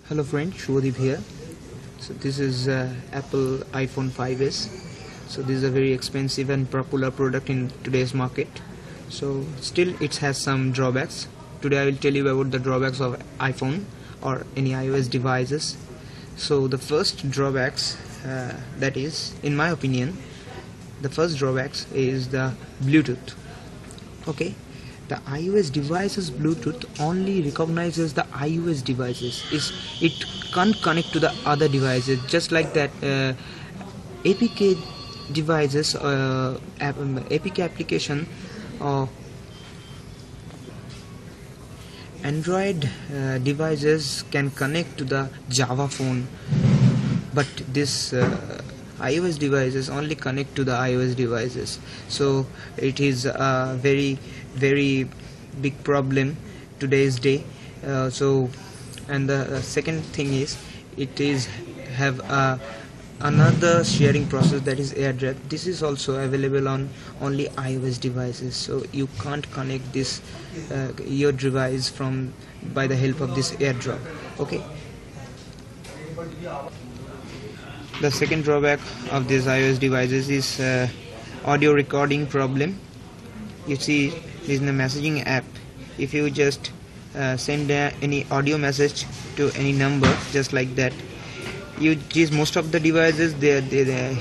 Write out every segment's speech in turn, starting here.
Hello friends, Shubhadeep here. So this is Apple iPhone 5s. So this is a very expensive and popular product in today's market. So still it has some drawbacks. Today I will tell you about the drawbacks of iPhone or any iOS devices. So the first drawbacks, that is, in my opinion, the first drawbacks is the Bluetooth. Okay, the iOS devices Bluetooth only recognizes the iOS devices. It can't connect to the other devices, just like that APK devices, APK application or Android devices can connect to the Java phone, but this iOS devices only connect to the iOS devices. So it is a very big problem today's day. And the second thing is, it is have another sharing process, that is AirDrop. This is also available on only iOS devices, so you can't connect this your device from by the help of this AirDrop. Okay, the second drawback of these iOS devices is audio recording problem. You see, this is the messaging app. If you just send any audio message to any number, just like that, you use most of the devices.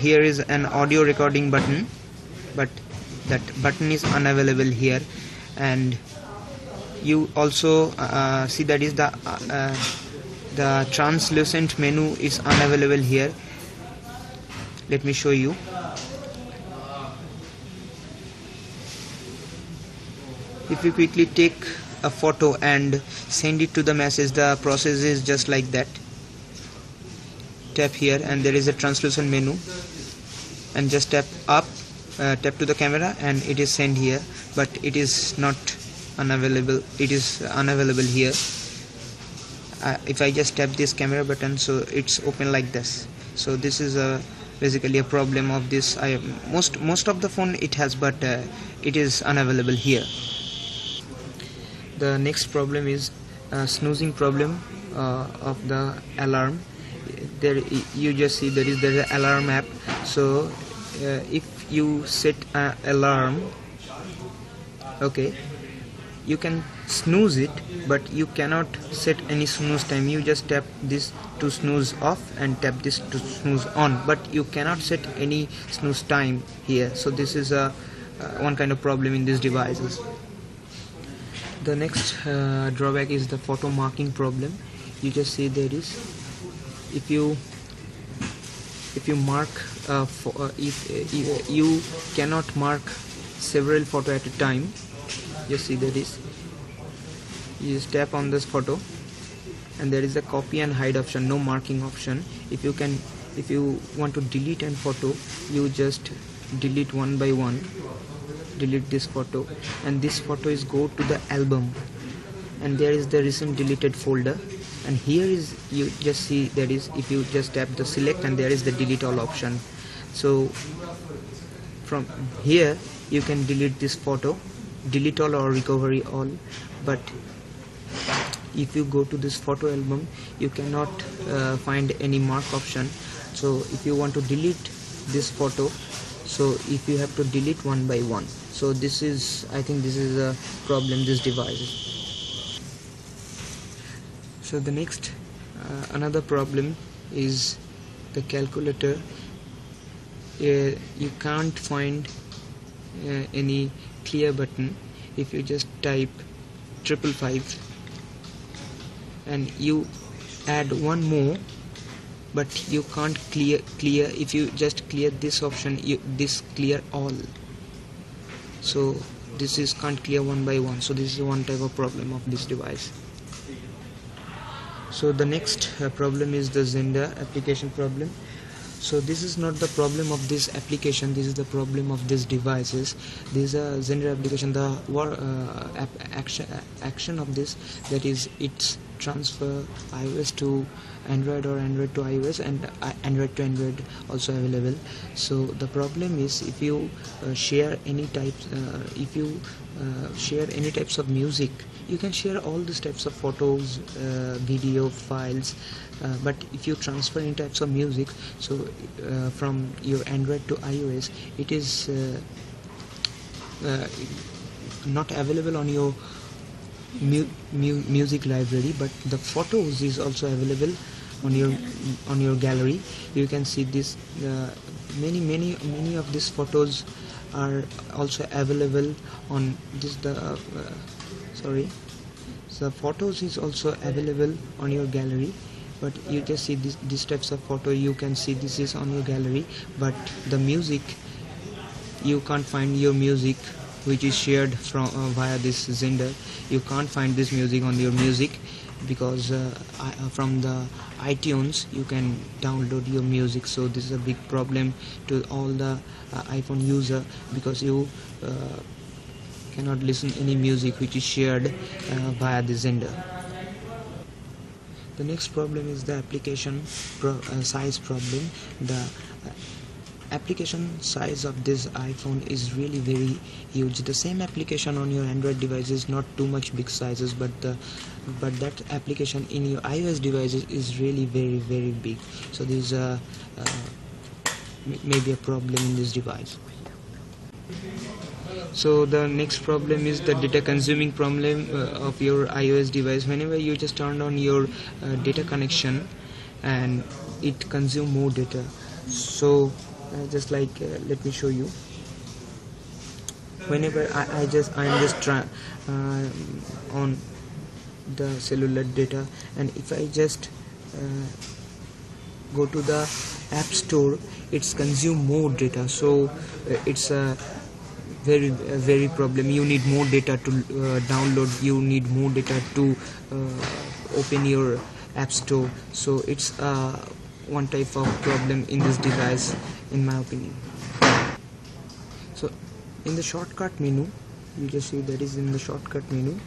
Here is an audio recording button, but that button is unavailable here. And you also see that is the translucent menu is unavailable here. Let me show you. If you quickly take a photo and send it to the message, the process is just like that. Tap here and there is a translucent menu, and just tap up, tap to the camera, and it is sent here, but it is not unavailable. It is unavailable here. If I just tap this camera button, so it's open like this. So this is basically a problem of this. Most of the phone it has, but it is unavailable here. The next problem is snoozing problem of the alarm. There you just see there is the alarm app. So if you set an alarm, okay, you can snooze it, but you cannot set any snooze time. You just tap this to snooze off and tap this to snooze on, but you cannot set any snooze time here. So this is one kind of problem in these devices. The next drawback is the photo marking problem. You just see there is, if you mark if you cannot mark several photo at a time. Just see there is, you just tap on this photo and there is a copy and hide option, no marking option. If you want to delete a photo, you just delete one by one. Delete this photo, and this photo is go to the album, and there is the recent deleted folder. And here is, you just see there is, if you just tap the select, and there is the delete all option. So from here you can delete this photo, delete all or recovery all. But if you go to this photo album, you cannot find any mark option. So if you want to delete this photo, so if you have to delete one by one. So this is, I think this is a problem this device. So the next another problem is the calculator. You can't find any clear button. If you just type 555 and you add one more, but you can't clear. If you just clear this option, this clear all. So this is can't clear one by one. So this is one type of problem of this device. So the next problem is the Zender application problem. So this is not the problem of this application, this is the problem of these devices. This is a Zender application. The action of this, that is, it's transfer iOS to Android or Android to iOS, and Android to Android also available. So the problem is, if you share any types of music, you can share all these types of photos, video files, but if you transfer any types of music, so from your Android to iOS, it is not available on your music library, but the photos is also available on your gallery. You can see this, many of these photos are also available on this, so photos is also available on your gallery, but you just see these types of photo, you can see this is on your gallery, but the music, you can't find your music which is shared from via this Zender. You can't find this music on your music, because from the iTunes you can download your music. So this is a big problem to all the iPhone user, because you cannot listen any music which is shared via the Zender. The next problem is the application size problem. The application size of this iPhone is really very huge. The same application on your Android device is not too much big sizes, but that application in your iOS devices is really very, very big. So there is maybe a problem in this device. So the next problem is the data consuming problem of your iOS device. Whenever you just turn on your data connection, and it consume more data. So just like let me show you. Whenever I am just on the cellular data, and if I just go to the App Store, it's consume more data. So it's a very problem. You need more data to download, you need more data to open your App Store. So it's one type of problem in this device, in my opinion. So in the shortcut menu, you just see that is in the shortcut menu,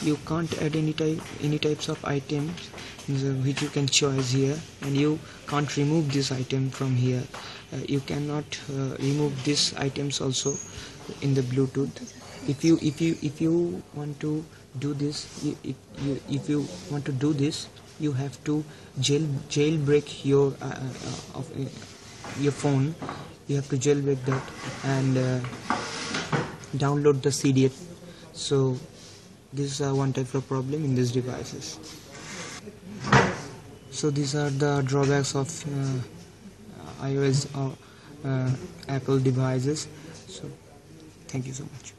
you can't add any types of items which you can choose here, and you can't remove this item from here. You cannot remove these items also in the Bluetooth. If you want to do this, if you want to do this, you have to jailbreak your phone. You have to jailbreak that and download the CD. So this is one type of problem in these devices. So these are the drawbacks of iOS or Apple devices. So thank you so much.